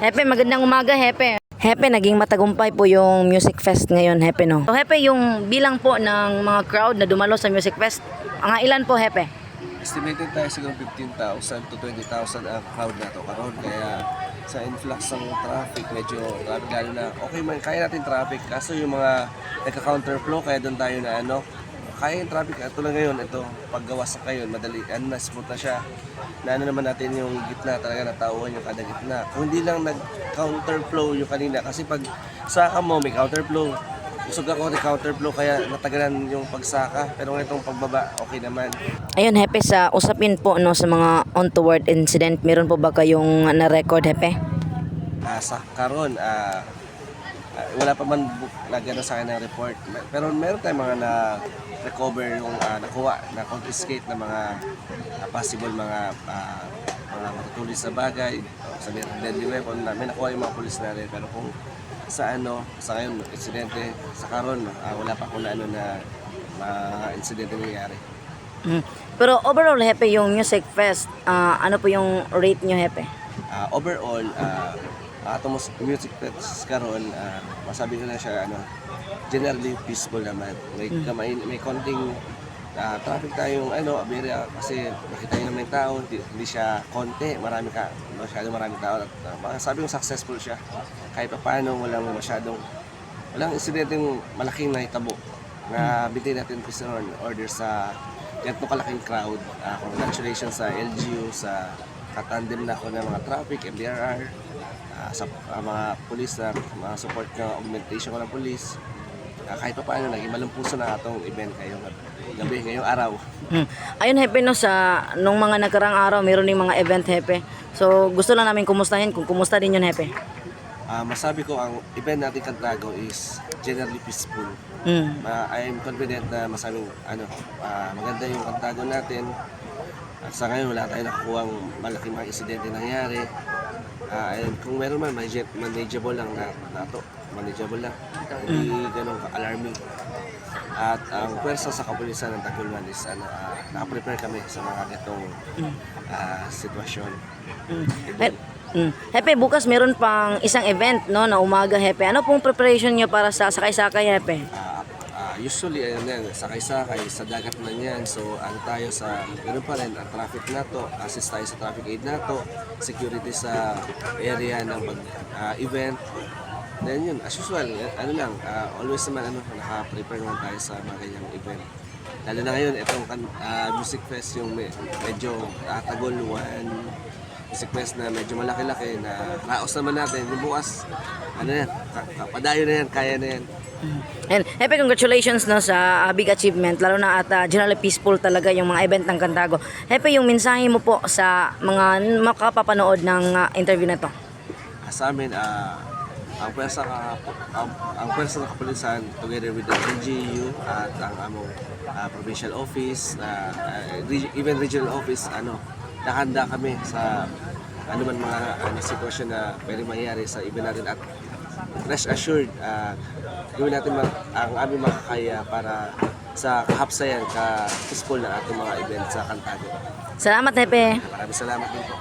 Hepe, magandang umaga, Hepe. Hepe, naging matagumpay po yung Music Fest ngayon, Hepe, no? So, Hepe, yung bilang po ng mga crowd na dumalo sa Music Fest, mga ilan po, Hepe? Estimated tayo siguro 15,000 to 20,000 ang crowd na to karon, kaya sa influx ng traffic, medyo traffic lalo na okay man, kaya natin traffic, kaso yung mga nagka-counterflow, kaya doon tayo na kaya yung traffic. Ito lang ngayon, ito paggawas sa ngayon, madali, smooth na siya, na naman natin yung gitna talaga, natauhan yung kada gitna, kung hindi lang nag-counterflow yung kanina, kasi pag saka mo may counterflow, usog ako ng counterflow kaya natagalan yung pagsaka, pero itong pagbaba okay naman. Ayun, Hepe, sa usapin po, no, sa mga untoward incident, meron po ba kayong na-record, Hepe? Sa karon, wala pa man lagyan sa akin ng report, pero meron tayong mga na-recover yung nakuha, na-confiscate na mga possible mga matutulis na bagay, sa deadly weapon na may nakuha yung mga pulis na rin, pero kung sa ngayon, insidente, sa karon, wala pa akong na mga insidente nangyayari. Pero overall, Hepe, yung Music Fest, ano po yung rate nyo, Hepe? Overall, atong music fest karon, masabi ko na siya generally peaceful naman. May konting traffic tayong aberya, kasi nakita nyo naman yung tao, hindi siya konti, maraming tao, at masabi kong successful siya kahit pa paano. Walang insidenteng malaking nahitabo na binti natin peace and order sa ganito kalaking crowd. Congratulations sa LGU, sa katandem na ako ng mga traffic, MDRR, sa mga pulis na mga support na augmentation ng pulis. Kahit pa paano, naging malumpuso na atong event ngayong araw. Ayun, Hepe, no, nung mga nakarang araw, meron ding mga event, Hepe. So, gusto lang namin kumustahin kung kumusta din yun, Hepe. Masabi ko, ang event natin Cantago is generally peaceful. I am confident na masabing maganda yung Cantago natin. At sa ngayon, wala tayong nakukuhang malaking mga insidente nangyari. And kung meron man, manageable lang manageable lang. Hindi ganun ka-alarming. At ang pwersa sa kapulisan ng Tagulman is naka-prepare kami sa mga itong sitwasyon. Hepe, bukas meron pang isang event, no, na umaga, Hepe. Ano pong preparation nyo para sa sakay-sakay, Hepe? Usually, sakay-sakay sa dagat man yan. So, tayo sa, ganoon pa rin, ang traffic na to, assist tayo sa traffic aid na to, security sa area ng event. Then yun, as usual, always naman, naka-prepare naman tayo sa mga ganyang event. Lalo na ngayon, itong Music Fest, yung medyo Tagol 1 Music Fest na medyo malaki-laki, na raos naman natin. Yung bukas, padayo na yan, kaya na yan. And Hepe, congratulations, no, sa big achievement, lalo na at generally peaceful talaga yung mga event ng Cantago. Hepe, yung mensahe mo po sa mga makapapanood ng interview na to? Sa amin, ang pwersa ng kapulisan together with the LGU at ang among provincial office, even regional office, nakahanda kami sa anuman mga sitwasyon na pwede mangyari sa event natin, at rest assured, gawin natin ang aming makakaya para sa kahapsayan, ka-peaceful na ating mga event sa Cantago. Salamat, Hepe. Maraming salamat din po.